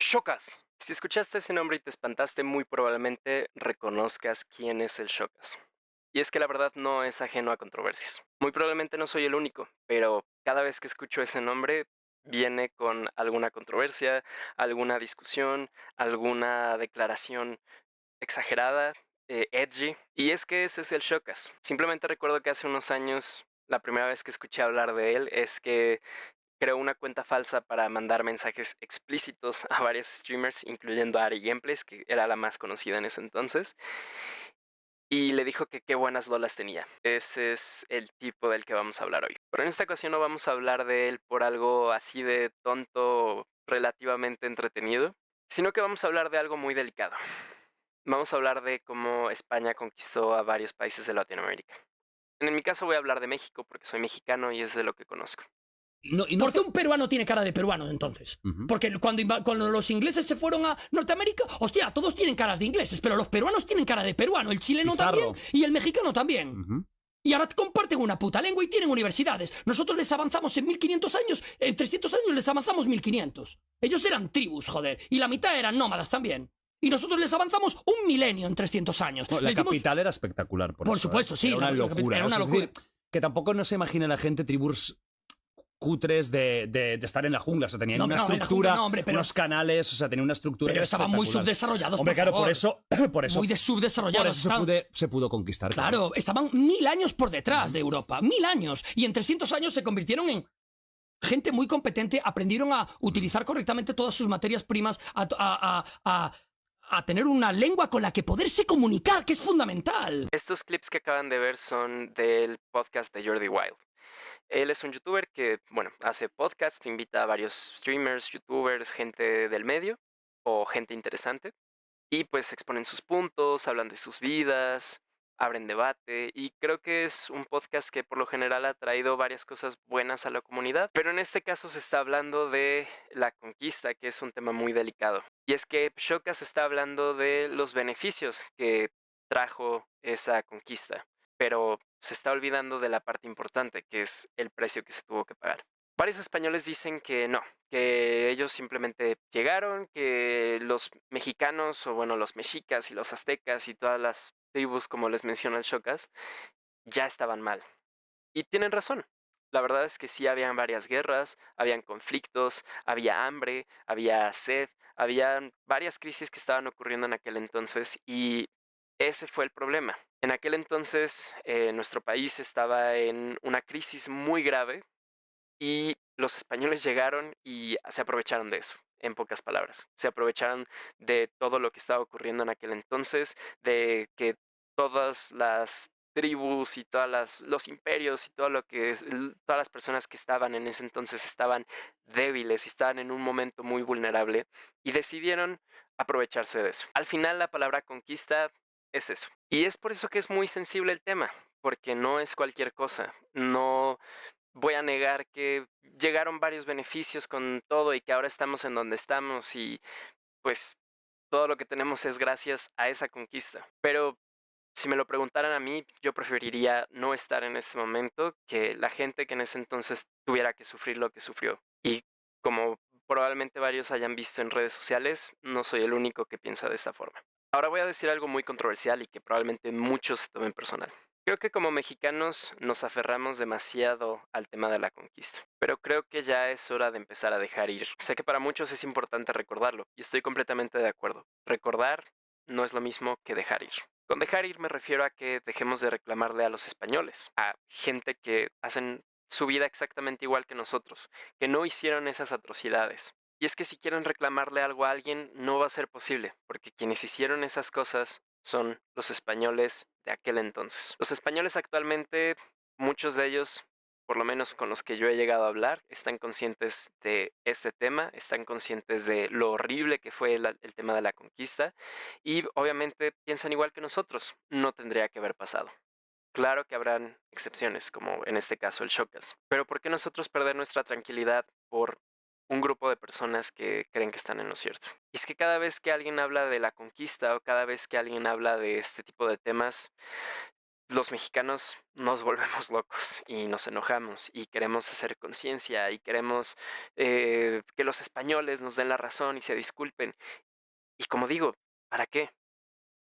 Shocas. Si escuchaste ese nombre y te espantaste, muy probablemente reconozcas quién es el Shocas. Y es que la verdad no es ajeno a controversias. Muy probablemente no soy el único, pero cada vez que escucho ese nombre viene con alguna controversia, alguna discusión, alguna declaración exagerada, edgy. Y es que ese es el Shocas. Simplemente recuerdo que hace unos años la primera vez que escuché hablar de él es que creó una cuenta falsa para mandar mensajes explícitos a varios streamers, incluyendo a Ari Gameplays, que era la más conocida en ese entonces, y le dijo que qué buenas lolas tenía. Ese es el tipo del que vamos a hablar hoy. Pero en esta ocasión no vamos a hablar de él por algo así de tonto, relativamente entretenido, sino que vamos a hablar de algo muy delicado. Vamos a hablar de cómo España conquistó a varios países de Latinoamérica. En mi caso voy a hablar de México porque soy mexicano y es de lo que conozco. ¿Por qué un peruano tiene cara de peruano entonces? Porque cuando los ingleses se fueron a Norteamérica, hostia, todos tienen caras de ingleses, pero los peruanos tienen cara de peruano, el chileno Pizarro. también y el mexicano también. Y ahora comparten una puta lengua y tienen universidades. Nosotros les avanzamos en 1500 años, en 300 años les avanzamos 1500. Ellos eran tribus, joder, y la mitad eran nómadas también. Y nosotros les avanzamos un milenio en 300 años. No, la Les dimos- capital era espectacular. Por supuesto, sí, Era una la capital locura. era una Es locura. decir, que tampoco no se imagina la gente tribus cutres de estar en la jungla. O sea, tenían No, una no, en la estructura, jungla no, hombre, pero- unos canales, o sea, tenían una estructura Pero estaban muy espectacular. subdesarrollados, Hombre, por claro, favor. por eso. Muy Por subdesarrollados. eso se pudo conquistar. Claro, estaban 1000 años por detrás de Europa. 1000 años. Y en 300 años se convirtieron en gente muy competente, aprendieron a utilizar correctamente todas sus materias primas, a tener una lengua con la que poderse comunicar, que es fundamental. Estos clips que acaban de ver son del podcast de Jordi Wild. Él es un youtuber que, bueno, hace podcasts, invita a varios streamers, youtubers, gente del medio o gente interesante y pues exponen sus puntos, hablan de sus vidas, abren debate y creo que es un podcast que por lo general ha traído varias cosas buenas a la comunidad, pero en este caso se está hablando de la conquista, que es un tema muy delicado. Y es que Shocas está hablando de los beneficios que trajo esa conquista, pero se está olvidando de la parte importante, que es el precio que se tuvo que pagar. Varios españoles dicen que no, que ellos simplemente llegaron, que los mexicanos, o bueno, los mexicas y los aztecas y todas las tribus, como les menciona el Shocas, ya estaban mal. Y tienen razón. La verdad es que sí habían varias guerras, habían conflictos, había hambre, había sed, habían varias crisis que estaban ocurriendo en aquel entonces y ese fue el problema. En aquel entonces nuestro país estaba en una crisis muy grave y los españoles llegaron y se aprovecharon de eso, en pocas palabras. Se aprovecharon de todo lo que estaba ocurriendo en aquel entonces, de que todas las tribus y los imperios y todo lo que todas las personas que estaban en ese entonces estaban débiles y estaban en un momento muy vulnerable y decidieron aprovecharse de eso. Al final la palabra conquista es eso. Y es por eso que es muy sensible el tema, porque no es cualquier cosa. No voy a negar que llegaron varios beneficios con todo y que ahora estamos en donde estamos y pues todo lo que tenemos es gracias a esa conquista. Pero si me lo preguntaran a mí, yo preferiría no estar en este momento que la gente que en ese entonces tuviera que sufrir lo que sufrió. Y como probablemente varios hayan visto en redes sociales, no soy el único que piensa de esta forma. Ahora voy a decir algo muy controversial y que probablemente muchos se tomen personal. Creo que como mexicanos nos aferramos demasiado al tema de la conquista, pero creo que ya es hora de empezar a dejar ir. Sé que para muchos es importante recordarlo y estoy completamente de acuerdo. Recordar no es lo mismo que dejar ir. Con dejar ir me refiero a que dejemos de reclamarle a los españoles, a gente que hacen su vida exactamente igual que nosotros, que no hicieron esas atrocidades. Y es que si quieren reclamarle algo a alguien, no va a ser posible, porque quienes hicieron esas cosas son los españoles de aquel entonces. Los españoles actualmente, muchos de ellos, por lo menos con los que yo he llegado a hablar, están conscientes de este tema, están conscientes de lo horrible que fue el tema de la conquista y obviamente piensan igual que nosotros, no tendría que haber pasado. Claro que habrán excepciones, como en este caso el Shocas, pero ¿por qué nosotros perder nuestra tranquilidad por un grupo de personas que creen que están en lo cierto? Y es que cada vez que alguien habla de la conquista o cada vez que alguien habla de este tipo de temas, los mexicanos nos volvemos locos y nos enojamos y queremos hacer conciencia y queremos que los españoles nos den la razón y se disculpen. Y como digo, ¿para qué?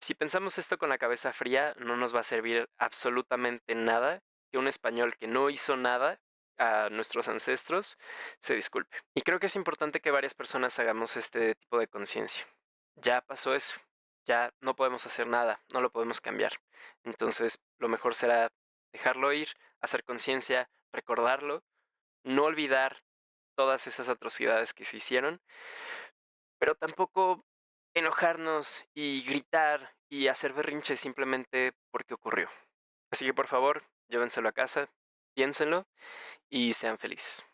Si pensamos esto con la cabeza fría, no nos va a servir absolutamente nada que un español que no hizo nada a nuestros ancestros se disculpe. Y creo que es importante que varias personas hagamos este tipo de conciencia. Ya pasó eso, ya no podemos hacer nada, no lo podemos cambiar. Entonces, lo mejor será dejarlo ir, hacer conciencia, recordarlo, no olvidar todas esas atrocidades que se hicieron, pero tampoco enojarnos y gritar y hacer berrinches simplemente porque ocurrió. Así que por favor, llévenselo a casa, piénsenlo y sean felices.